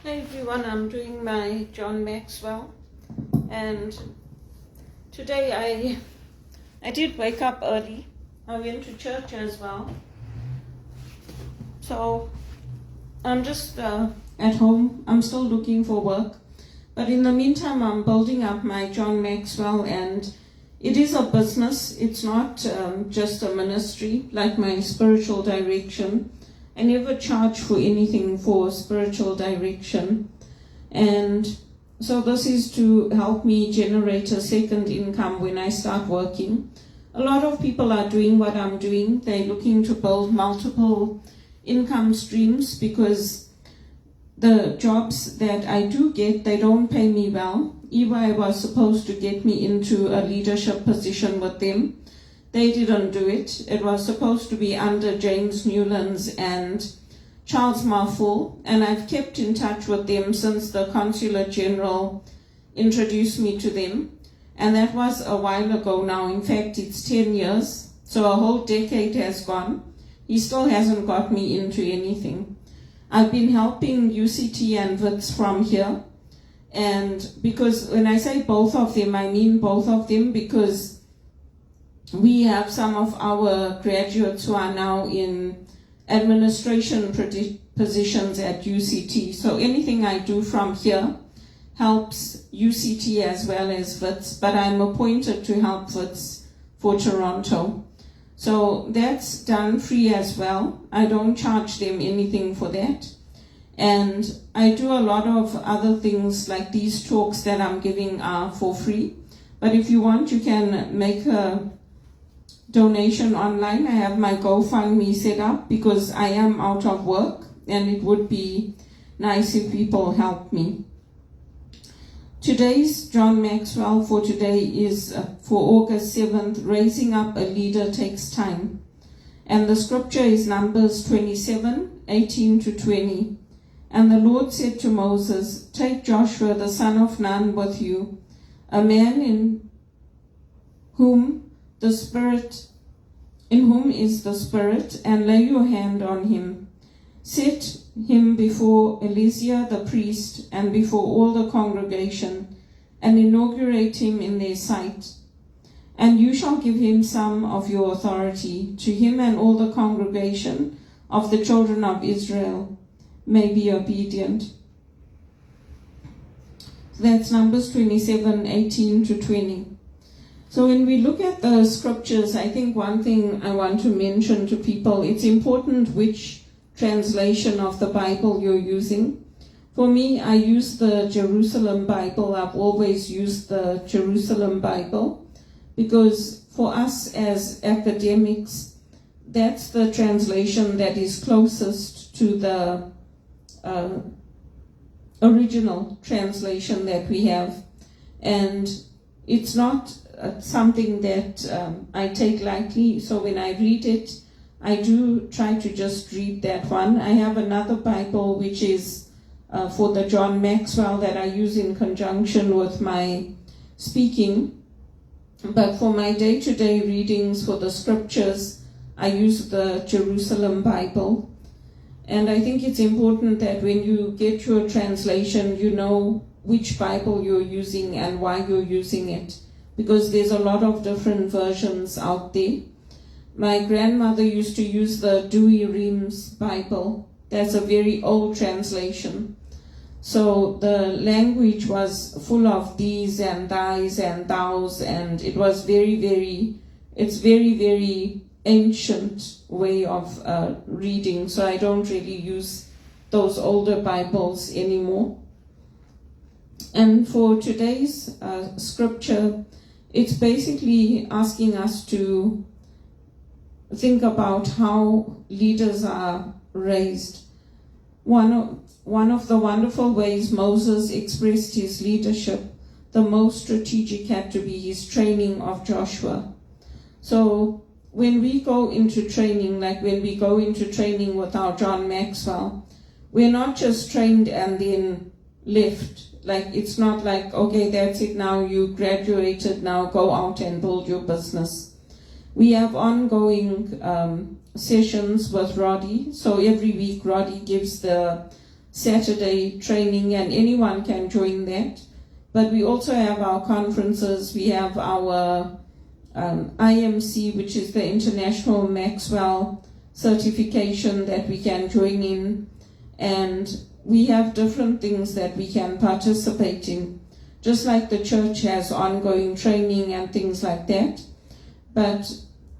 Hey everyone, I'm doing my John Maxwell, and today I did wake up early. I went to church as well. So I'm just at home. I'm still looking for work. But in the meantime, I'm building up my John Maxwell, and it is a business. It's not just a ministry like my spiritual direction. I never charge for anything for spiritual direction. And so this is to help me generate a second income when I start working. A lot of people are doing what I'm doing. They're looking to build multiple income streams because the jobs that I do get, they don't pay me well. EY was supposed to get me into a leadership position with them. They didn't do it. It was supposed to be under James Newlands and Charles Marful, and I've kept in touch with them since the Consulate General introduced me to them. And that was a while ago now. In fact, it's 10 years, so a whole decade has gone. He still hasn't got me into anything. I've been helping UCT and WITS from here, and because when I say both of them, I mean both of them, because we have some of our graduates who are now in administration positions at UCT. So anything I do from here helps UCT as well as WITS, but I'm appointed to help WITS for Toronto. So that's done free as well. I don't charge them anything for that. And I do a lot of other things like these talks that I'm giving are for free. But if you want, you can make a donation online. I have my GoFundMe set up because I am out of work and it would be nice if people help me. Today's John Maxwell for today is for August 7th, Raising Up a Leader Takes Time. And the scripture is Numbers 27, 18 to 20. And the Lord said to Moses, "Take Joshua the son of Nun with you, a man in whom is the Spirit, and lay your hand on him. Set him before Eleazar the priest and before all the congregation, and inaugurate him in their sight. And you shall give him some of your authority. To him and all the congregation of the children of Israel may be obedient." That's Numbers 27, 18 to 20. So when we look at the scriptures, I think one thing I want to mention to people, it's important which translation of the Bible you're using. For me, I use the Jerusalem Bible. I've always used the Jerusalem Bible because for us as academics, that's the translation that is closest to the original translation that we have. And it's not something that I take lightly, so when I read it, I do try to just read that one. I have another Bible which is for the John Maxwell that I use in conjunction with my speaking, but for my day-to-day readings for the scriptures, I use the Jerusalem Bible. And I think it's important that when you get your translation, you know which Bible you're using and why you're using it, because there's a lot of different versions out there. My grandmother used to use the Dewey Reams Bible. That's a very old translation. So the language was full of these and thys and thous, and it was very ancient way of reading. So I don't really use those older Bibles anymore. And for today's scripture, it's basically asking us to think about how leaders are raised. One of the wonderful ways Moses expressed his leadership, the most strategic had to be his training of Joshua. So when we go into training, like when we go into training with our John Maxwell, we're not just trained and then left. Like, it's not like, okay, that's it now, you graduated, now go out and build your business. We have ongoing sessions with Roddy. So every week Roddy gives the Saturday training, and anyone can join that. But we also have our conferences. We have our IMC, which is the International Maxwell certification that we can join in. And we have different things that we can participate in. Just like the church has ongoing training and things like that. But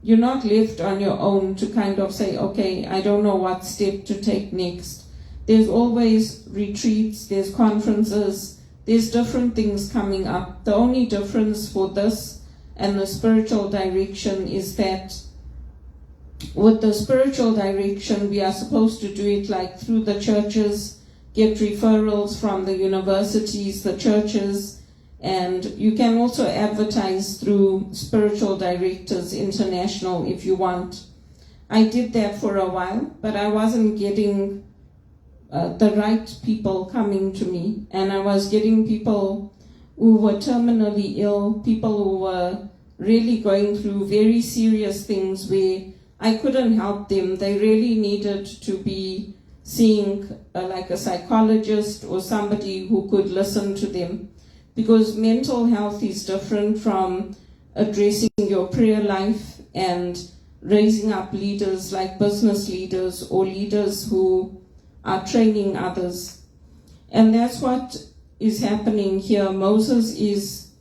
you're not left on your own to kind of say, okay, I don't know what step to take next. There's always retreats, there's conferences, there's different things coming up. The only difference for this and the spiritual direction is that with the spiritual direction, we are supposed to do it like through the churches, get referrals from the universities, the churches, and you can also advertise through Spiritual Directors International if you want. I did that for a while, but I wasn't getting the right people coming to me, and I was getting people who were terminally ill, people who were really going through very serious things where I couldn't help them. They really needed to be seeing like a psychologist or somebody who could listen to them, because mental health is different from addressing your prayer life and raising up leaders like business leaders or leaders who are training others. And that's what is happening here. Moses is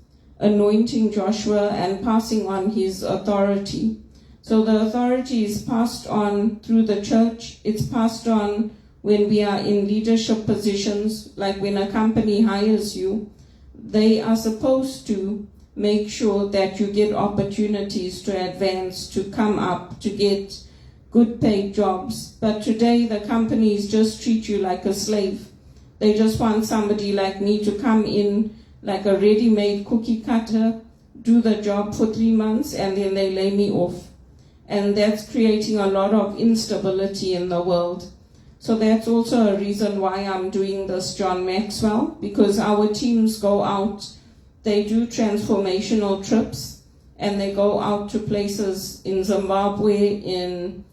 anointing Joshua and passing on his authority. So the authority is passed on through the church. It's passed on when we are in leadership positions, like when a company hires you. They are supposed to make sure that you get opportunities to advance, to come up, to get good paid jobs. But today the companies just treat you like a slave. They just want somebody like me to come in like a ready-made cookie cutter, do the job for 3 months, and then they lay me off. And that's creating a lot of instability in the world. So that's also a reason why I'm doing this John Maxwell, because our teams go out, they do transformational trips, and they go out to places in Zimbabwe, in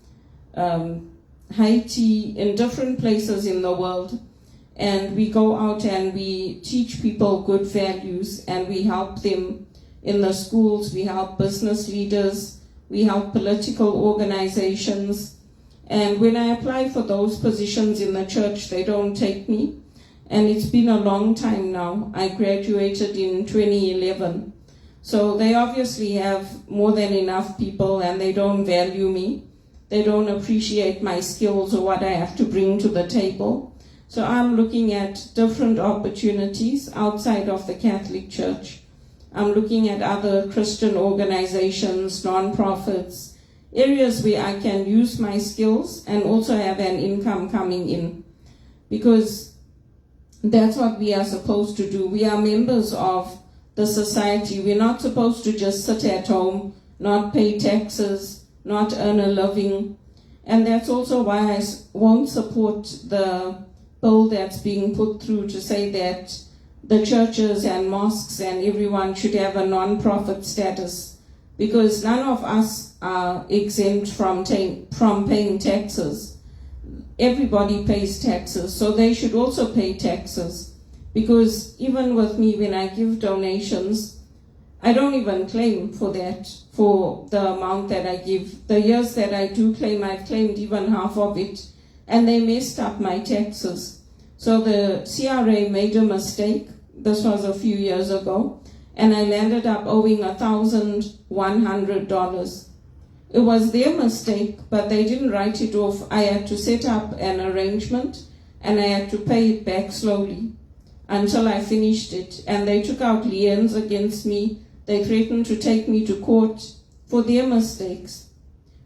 Haiti, in different places in the world. And we go out and we teach people good values, and we help them in the schools, we help business leaders, we help political organizations. And when I apply for those positions in the church, they don't take me. And it's been a long time now. I graduated in 2011. So they obviously have more than enough people, and they don't value me. They don't appreciate my skills or what I have to bring to the table. So I'm looking at different opportunities outside of the Catholic Church. I'm looking at other Christian organizations, non-profits, areas where I can use my skills and also have an income coming in. Because that's what we are supposed to do. We are members of the society. We're not supposed to just sit at home, not pay taxes, not earn a living. And that's also why I won't support the bill that's being put through to say that the churches and mosques and everyone should have a non-profit status, because none of us are exempt from paying taxes. Everybody pays taxes, so they should also pay taxes. Because even with me, when I give donations, I don't even claim for that, for the amount that I give. The years that I do claim, I've claimed even half of it, and they messed up my taxes. So the CRA made a mistake. This was a few years ago, and I landed up owing $1,100. It was their mistake, but they didn't write it off. I had to set up an arrangement, and I had to pay it back slowly until I finished it. And they took out liens against me. They threatened to take me to court for their mistakes.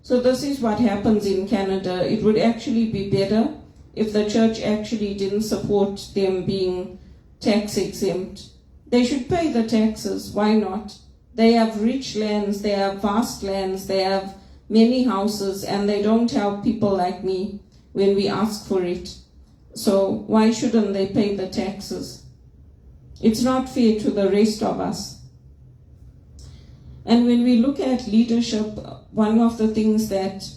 So this is what happens in Canada. It would actually be better if the church actually didn't support them being tax exempt. They should pay the taxes. Why not? They have rich lands, they have vast lands, they have many houses, and they don't help people like me when we ask for it. So why shouldn't they pay the taxes? It's not fair to the rest of us. And when we look at leadership, one of the things that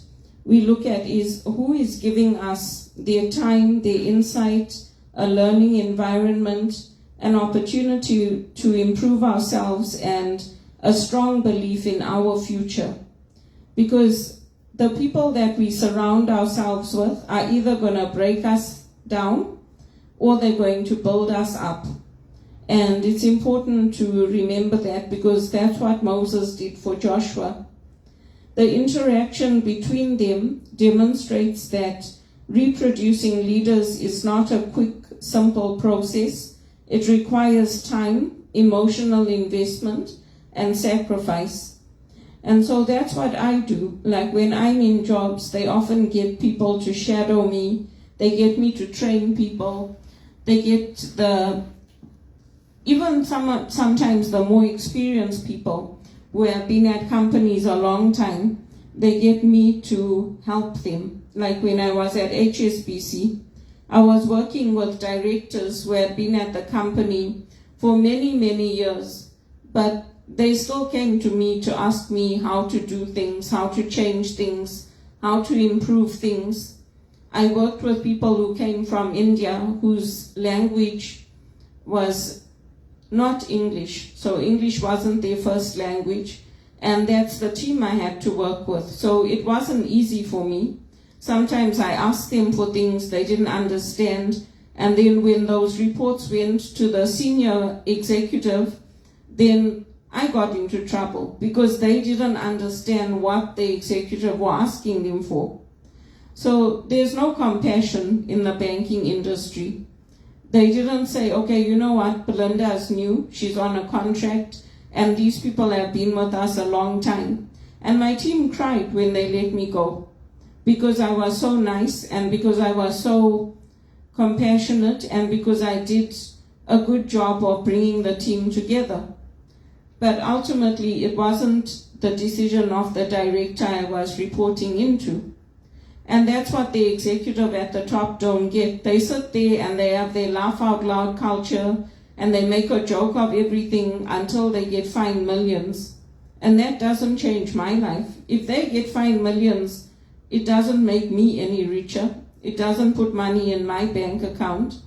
we look at is who is giving us their time, their insight, a learning environment, an opportunity to improve ourselves, and a strong belief in our future. Because the people that we surround ourselves with are either going to break us down or they're going to build us up. And it's important to remember that, because that's what Moses did for Joshua. The interaction between them demonstrates that reproducing leaders is not a quick, simple process. It requires time, emotional investment, and sacrifice. And so that's what I do. Like when I'm in jobs, they often get people to shadow me. They get me to train people. They get sometimes the more experienced people who have been at companies a long time, they get me to help them. Like when I was at HSBC, I was working with directors who had been at the company for many, many years, but they still came to me to ask me how to do things, how to change things, how to improve things. I worked with people who came from India whose language was not English, so English wasn't their first language, and that's the team I had to work with. So it wasn't easy for me. Sometimes I asked them for things they didn't understand, and then when those reports went to the senior executive, then I got into trouble because they didn't understand what the executive were asking them for. So there's no compassion in the banking industry. They didn't say, okay, you know what, Belinda is new, she's on a contract, and these people have been with us a long time. And my team cried when they let me go, because I was so nice, and because I was so compassionate, and because I did a good job of bringing the team together. But ultimately, it wasn't the decision of the director I was reporting into. And that's what the executive at the top don't get. They sit there and they have their laugh out loud culture, and they make a joke of everything until they get fined millions. And that doesn't change my life. If they get fined millions, it doesn't make me any richer. It doesn't put money in my bank account.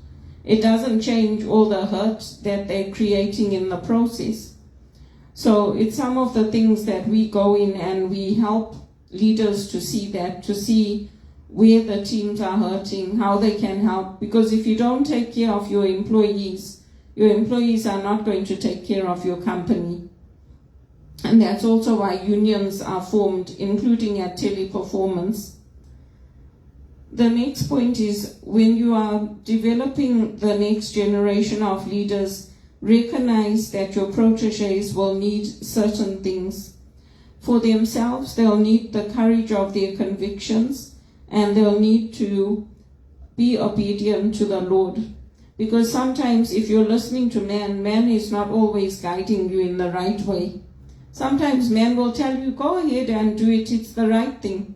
It doesn't change all the hurt that they're creating in the process. So it's some of the things that we go in and we help leaders to see that, to see where the teams are hurting, how they can help. Because if you don't take care of your employees are not going to take care of your company. And that's also why unions are formed, including at Teleperformance. The next point is, when you are developing the next generation of leaders, recognize that your proteges will need certain things. For themselves, they'll need the courage of their convictions, and they'll need to be obedient to the Lord. Because sometimes if you're listening to man is not always guiding you in the right way. Sometimes man will tell you, go ahead and do it, it's the right thing.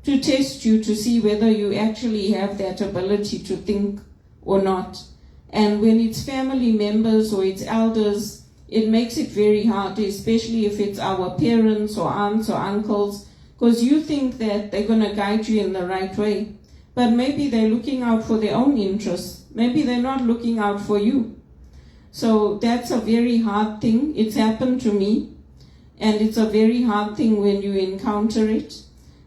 To test you, to see whether you actually have that ability to think or not. And when it's family members or it's elders, it makes it very hard, especially if it's our parents or aunts or uncles, because you think that they're going to guide you in the right way. But maybe they're looking out for their own interests. Maybe they're not looking out for you. So that's a very hard thing. It's happened to me. And it's a very hard thing when you encounter it.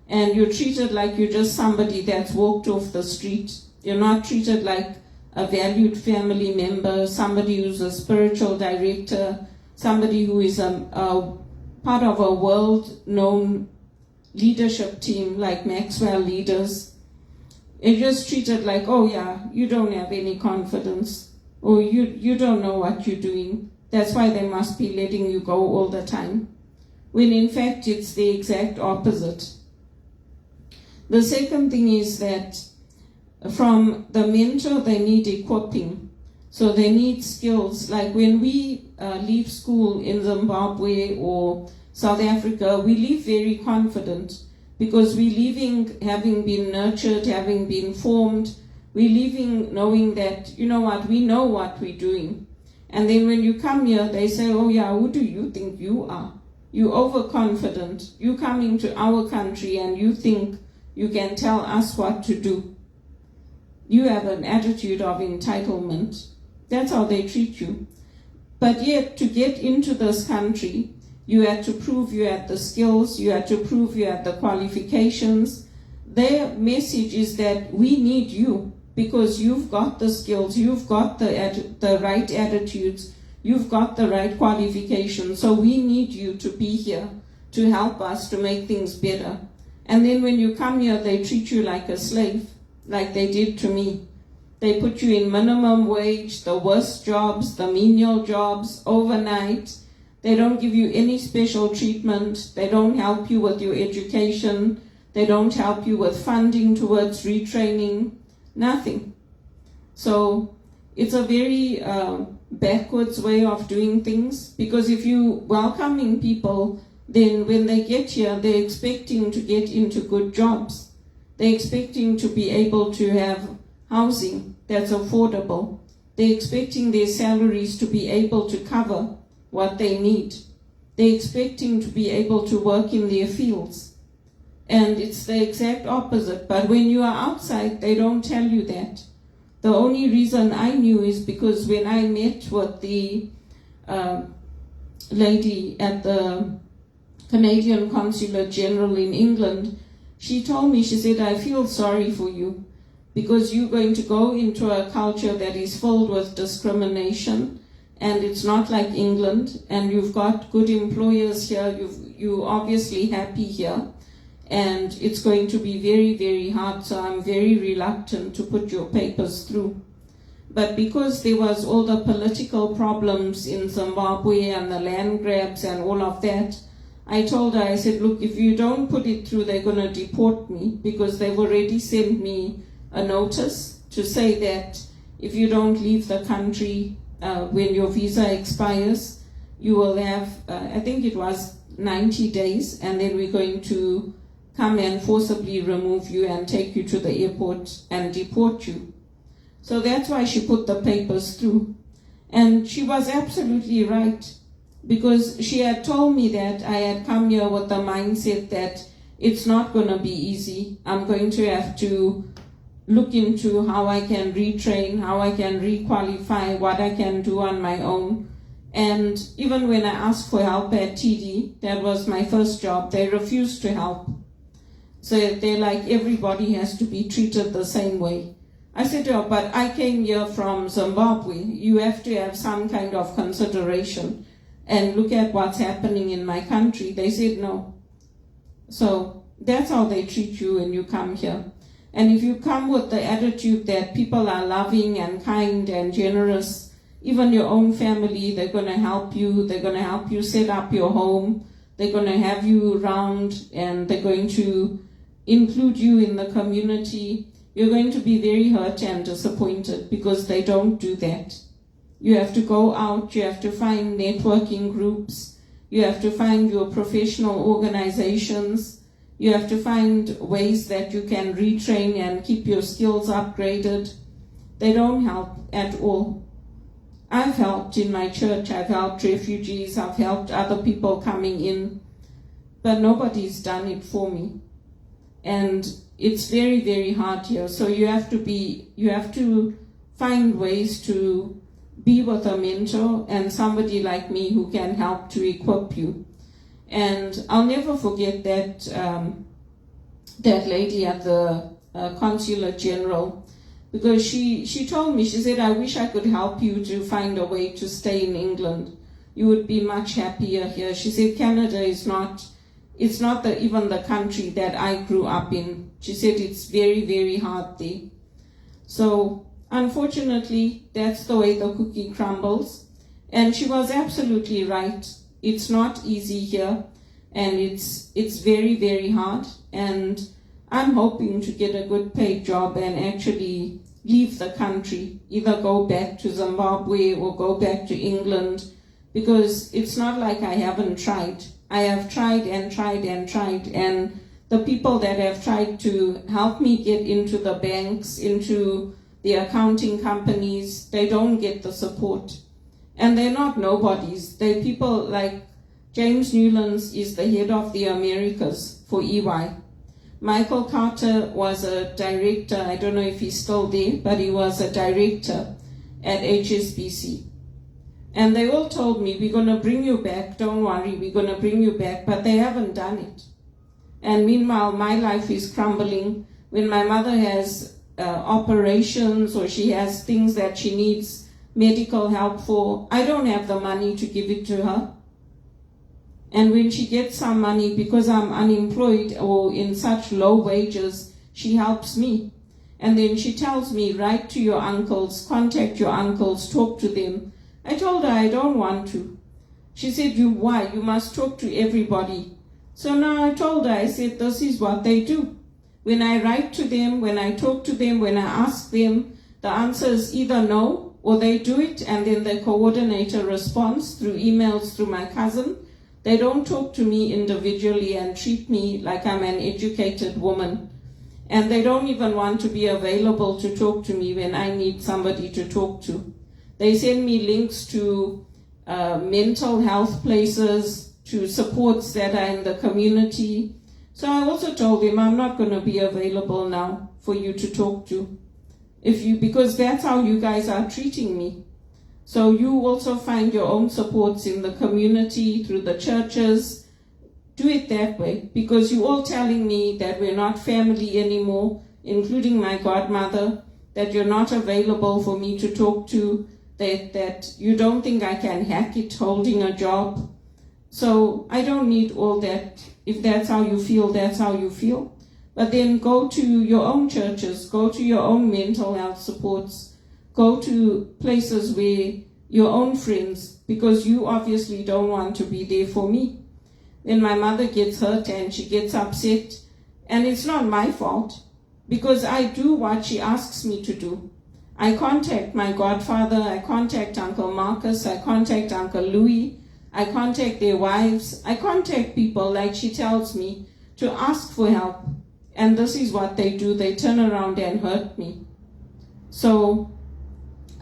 And you're treated like you're just somebody that's walked off the street. You're not treated like a valued family member, somebody who's a spiritual director, somebody who is a part of a world-known leadership team like Maxwell Leaders. It's just treated like, oh yeah, you don't have any confidence, or you don't know what you're doing. That's why they must be letting you go all the time. When in fact it's the exact opposite. The second thing is that from the mentor, they need equipping. So they need skills. Like when we leave school in Zimbabwe or South Africa, we leave very confident, because we're leaving having been nurtured, having been formed. We're leaving knowing that, you know what, we know what we're doing. And then when you come here, they say, oh yeah, who do you think you are? You're overconfident. You come into our country and you think you can tell us what to do. you have an attitude of entitlement. That's how they treat you. But yet, to get into this country, you had to prove you had the skills, you had to prove you had the qualifications. Their message is that we need you because you've got the skills, you've got the right attitudes, you've got the right qualifications, so we need you to be here to help us to make things better. And then when you come here, they treat you like a slave, like they did to me. They put you in minimum wage, the worst jobs, the menial jobs, overnight. They don't give you any special treatment. They don't help you with your education. They don't help you with funding towards retraining. Nothing. So it's a very backwards way of doing things, because if you welcoming people, then when they get here, they're expecting to get into good jobs. They're expecting to be able to have housing that's affordable. They're expecting their salaries to be able to cover what they need. They're expecting to be able to work in their fields. And it's the exact opposite. But when you are outside, they don't tell you that. The only reason I knew is because when I met with the lady at the Canadian Consulate General in England, she told me, she said, I feel sorry for you because you're going to go into a culture that is filled with discrimination, and it's not like England, and you've got good employers here, you're obviously happy here, and it's going to be very, very hard, so I'm very reluctant to put your papers through. But because there was all the political problems in Zimbabwe and the land grabs and all of that, I told her, I said, look, if you don't put it through, they're going to deport me, because they've already sent me a notice to say that if you don't leave the country when your visa expires, you will have, I think it was 90 days, and then we're going to come and forcibly remove you and take you to the airport and deport you. So that's why she put the papers through. And she was absolutely right, because she had told me that I had come here with the mindset that it's not going to be easy. I'm going to have to look into how I can retrain, how I can requalify, what I can do on my own. And even when I asked for help at TD, that was my first job, they refused to help. So they're like, everybody has to be treated the same way. I said to her, but I came here from Zimbabwe. You have to have some kind of consideration and look at what's happening in my country. They said no. So that's how they treat you when you come here. And if you come with the attitude that people are loving and kind and generous, even your own family, they're going to help you. They're going to help you set up your home. They're going to have you around, and they're going to include you in the community. You're going to be very hurt and disappointed because they don't do that. You have to go out. You have to find networking groups. You have to find your professional organizations. You have to find ways that you can retrain and keep your skills upgraded. They don't help at all. I've helped in my church. I've helped refugees. I've helped other people coming in. But nobody's done it for me. And it's very, very hard here. So you have to find ways to be with a mentor and somebody like me who can help to equip you. And I'll never forget that that lady at the Consulate General, because she told me, she said, I wish I could help you to find a way to stay in England. You would be much happier here. She said, Canada is not, it's not even the country that I grew up in. She said it's very, very hard there. So unfortunately, that's the way the cookie crumbles. And she was absolutely right. It's not easy here, and it's very, very hard. And I'm hoping to get a good paid job and actually leave the country, either go back to Zimbabwe or go back to England, because it's not like I haven't tried. I have tried and tried and tried, and the people that have tried to help me get into the banks, into the accounting companies, they don't get the support. And they're not nobodies. They're people like James Newlands is the head of the Americas for EY. Michael Carter was a director, I don't know if he's still there, but he was a director at HSBC. And they all told me, we're going to bring you back, don't worry, we're going to bring you back, but they haven't done it. And meanwhile, my life is crumbling. When my mother has operations or she has things that she needs medical help for, I don't have the money to give it to her. And when she gets some money, because I'm unemployed or in such low wages, she helps me. And then she tells me, write to your uncles, contact your uncles, talk to them. I told her I don't want to. She said, why? You must talk to everybody. So now I told her, I said, this is what they do. When I write to them, when I talk to them, when I ask them, the answer is either no, or they do it and then they coordinate a response through emails through my cousin. They don't talk to me individually and treat me like I'm an educated woman. And they don't even want to be available to talk to me when I need somebody to talk to. They send me links to mental health places, to supports that are in the community. So I also told him I'm not going to be available now for you to talk to, because that's how you guys are treating me. So you also find your own supports in the community, through the churches. Do it that way, because you're all telling me that we're not family anymore, including my godmother, that you're not available for me to talk to, that you don't think I can hack it holding a job. So I don't need all that. If that's how you feel, that's how you feel. But then go to your own churches, go to your own mental health supports, go to places where your own friends, because you obviously don't want to be there for me. Then my mother gets hurt and she gets upset, and it's not my fault, because I do what she asks me to do. I contact my godfather, I contact Uncle Marcus, I contact Uncle Louis, I contact their wives, I contact people like she tells me to ask for help. And this is what they do, they turn around and hurt me. So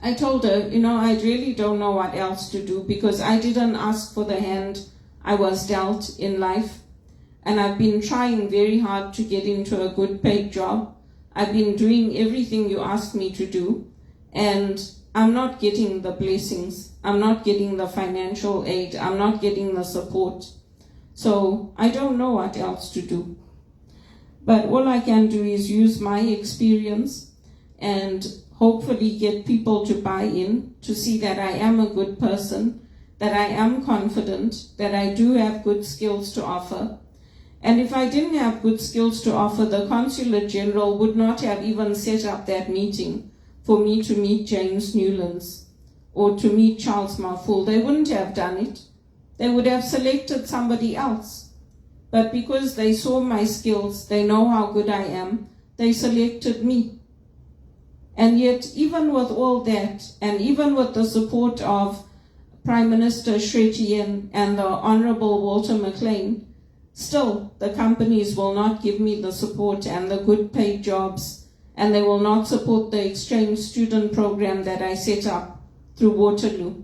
I told her, I really don't know what else to do, because I didn't ask for the hand I was dealt in life. And I've been trying very hard to get into a good paid job. I've been doing everything you asked me to do, and I'm not getting the blessings. I'm not getting the financial aid. I'm not getting the support. So I don't know what else to do. But all I can do is use my experience and hopefully get people to buy in, to see that I am a good person, that I am confident, that I do have good skills to offer. And if I didn't have good skills to offer, the Consulate General would not have even set up that meeting for me to meet James Newlands or to meet Charles Maful. They wouldn't have done it. They would have selected somebody else. But because they saw my skills, they know how good I am, they selected me. And yet, even with all that, and even with the support of Prime Minister Shreti and the Honorable Walter McLean, still the companies will not give me the support and the good paid jobs, and they will not support the exchange student program that I set up through Waterloo.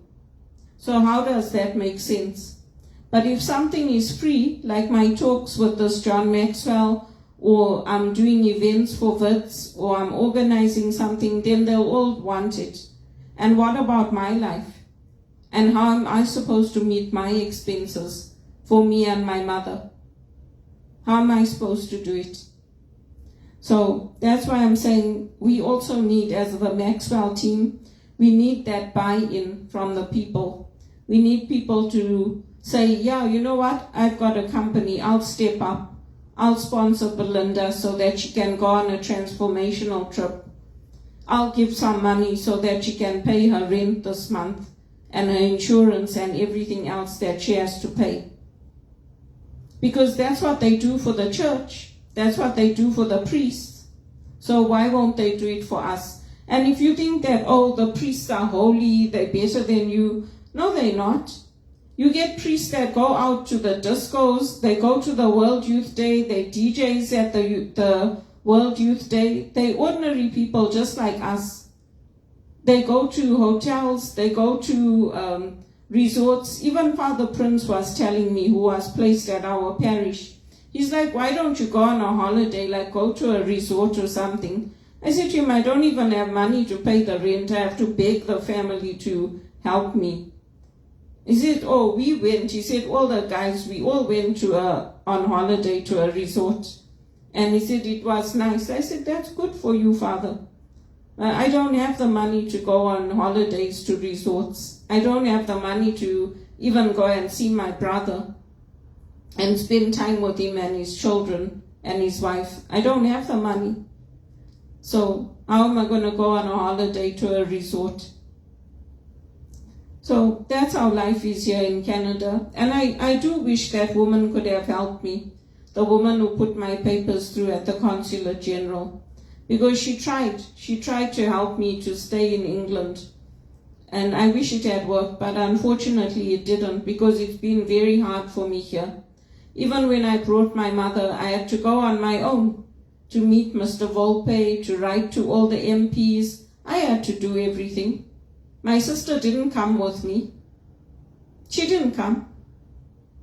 So how does that make sense? But if something is free, like my talks with this John Maxwell, or I'm doing events for WITS, or I'm organizing something, then they'll all want it. And what about my life? And how am I supposed to meet my expenses for me and my mother? How am I supposed to do it? So that's why I'm saying we also need, as the Maxwell team, we need that buy-in from the people. We need people to say, yeah, you know what, I've got a company, I'll step up. I'll sponsor Belinda so that she can go on a transformational trip. I'll give some money so that she can pay her rent this month and her insurance and everything else that she has to pay. Because that's what they do for the church. That's what they do for the priests. So why won't they do it for us? And if you think that, the priests are holy, they're better than you, no, they're not. You get priests that go out to the discos, they go to the World Youth Day, they DJs at the World Youth Day. They're ordinary people just like us. They go to hotels, they go to resorts. Even Father Prince was telling me, who was placed at our parish, He's like, why don't you go on a holiday, like go to a resort or something? I said to him, I don't even have money to pay the rent. I have to beg the family to help me. He said, oh, we went. He said, all the guys, we all went on holiday to a resort. And he said, it was nice. I said, that's good for you, Father. I don't have the money to go on holidays to resorts. I don't have the money to even go and see my brother and spend time with him and his children and his wife. I don't have the money. So how am I going to go on a holiday to a resort? So that's how life is here in Canada. And I do wish that woman could have helped me, the woman who put my papers through at the Consulate General, because she tried to help me to stay in England. And I wish it had worked, but unfortunately it didn't, because it's been very hard for me here. Even when I brought my mother, I had to go on my own to meet Mr. Volpe, to write to all the MPs. I had to do everything. My sister didn't come with me. She didn't come.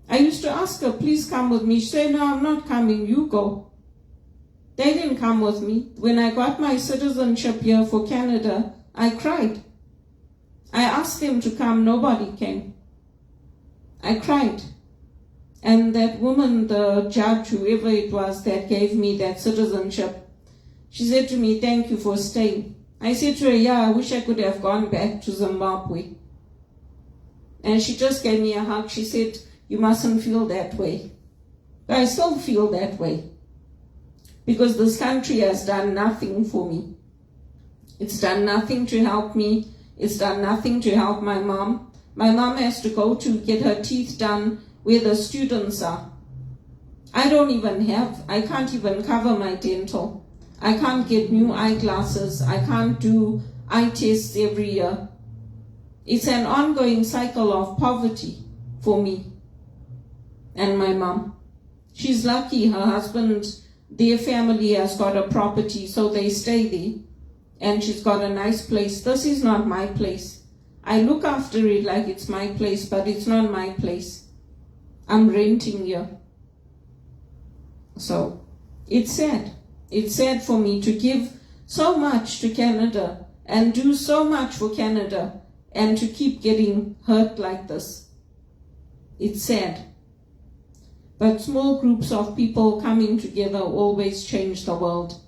I used to ask her, please come with me. She said, no, I'm not coming, you go. They didn't come with me. When I got my citizenship here for Canada, I cried. I asked them to come, nobody came. I cried. And that woman, the judge, whoever it was that gave me that citizenship, she said to me, thank you for staying. I said to her, yeah, I wish I could have gone back to Zimbabwe. And she just gave me a hug. She said, you mustn't feel that way. But I still feel that way, because this country has done nothing for me. It's done nothing to help me. It's done nothing to help my mom. My mom has to go to get her teeth done where the students are. I can't even cover my dental. I can't get new eyeglasses. I can't do eye tests every year. It's an ongoing cycle of poverty for me and my mom. She's lucky her husband, their family has got a property, so they stay there. And she's got a nice place. This is not my place. I look after it like it's my place, but it's not my place. I'm renting here. So it's sad. It's sad for me to give so much to Canada and do so much for Canada and to keep getting hurt like this. It's sad. But small groups of people coming together always change the world.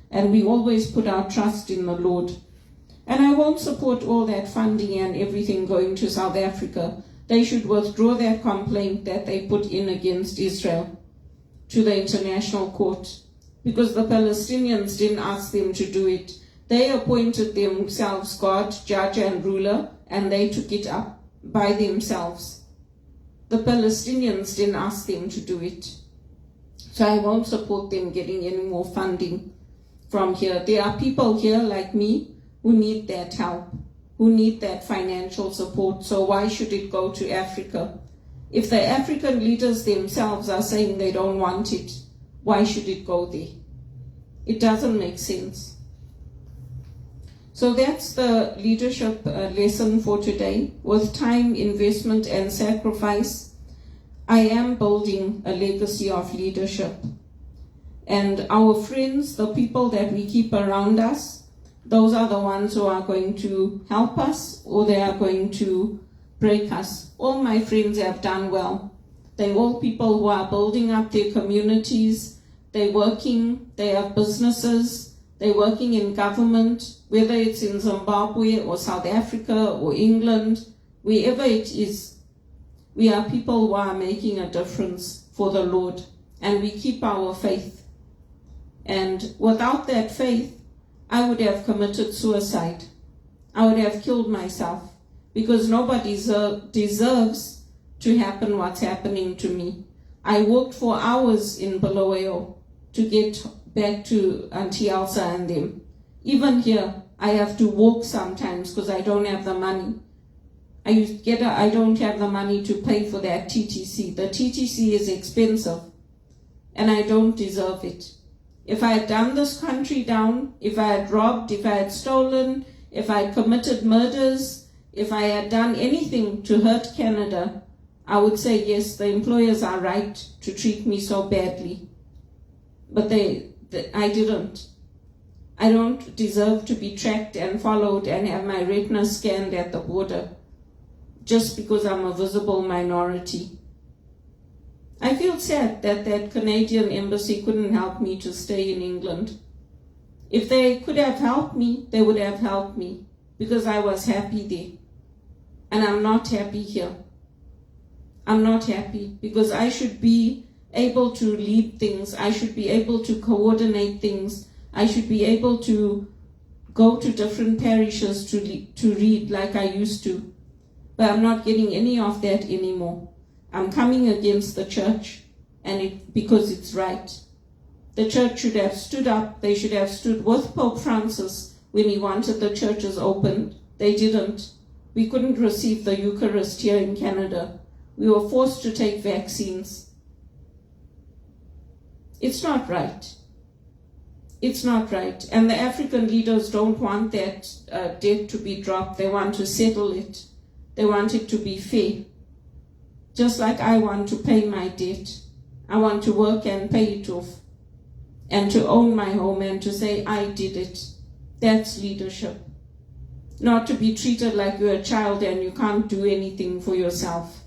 And we always put our trust in the Lord. And I won't support all that funding and everything going to South Africa. They should withdraw that complaint that they put in against Israel to the International Court, because the Palestinians didn't ask them to do it. They appointed themselves God, judge and ruler, and they took it up by themselves. The Palestinians didn't ask them to do it. So I won't support them getting any more funding from here. There are people here like me who need that help, who need that financial support. So why should it go to Africa? If the African leaders themselves are saying they don't want it, why should it go there? It doesn't make sense. So that's the leadership lesson for today. With time, investment, and sacrifice, I am building a legacy of leadership. And our friends, the people that we keep around us, those are the ones who are going to help us, or they are going to break us. All my friends have done well. They're all people who are building up their communities. They're working, they have businesses, they're working in government, whether it's in Zimbabwe or South Africa or England, wherever it is. We are people who are making a difference for the Lord, and we keep our faith. And without that faith, I would have committed suicide. I would have killed myself, because nobody deserves to happen what's happening to me. I walked for hours in Bulawayo to get back to Auntie Elsa and them. Even here, I have to walk sometimes because I don't have the money. I don't have the money to pay for that TTC. The TTC is expensive, and I don't deserve it. If I had done this country down, if I had robbed, if I had stolen, if I had committed murders, if I had done anything to hurt Canada, I would say, yes, the employers are right to treat me so badly. But I didn't. I don't deserve to be tracked and followed and have my retina scanned at the border just because I'm a visible minority. I feel sad that that Canadian embassy couldn't help me to stay in England. If they could have helped me, they would have helped me because I was happy there. And I'm not happy here. I'm not happy because I should be able to lead things. I should be able to coordinate things. I should be able to go to different parishes to read like I used to. But I'm not getting any of that anymore. I'm coming against the church because it's right. The church should have stood up. They should have stood with Pope Francis when he wanted the churches opened. They didn't. We couldn't receive the Eucharist here in Canada. We were forced to take vaccines. It's not right. It's not right. And the African leaders don't want that debt to be dropped. They want to settle it. They want it to be fair. Just like I want to pay my debt. I want to work and pay it off. And to own my home and to say, I did it. That's leadership. Not to be treated like you're a child and you can't do anything for yourself.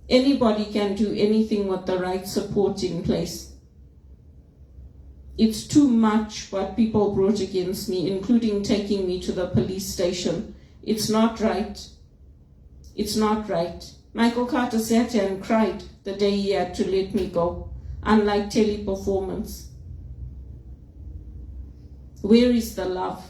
Anybody can do anything with the right support in place. It's too much what people brought against me, including taking me to the police station. It's not right. It's not right. Michael Carter sat here and cried the day he had to let me go, unlike teleperformance. Where is the love?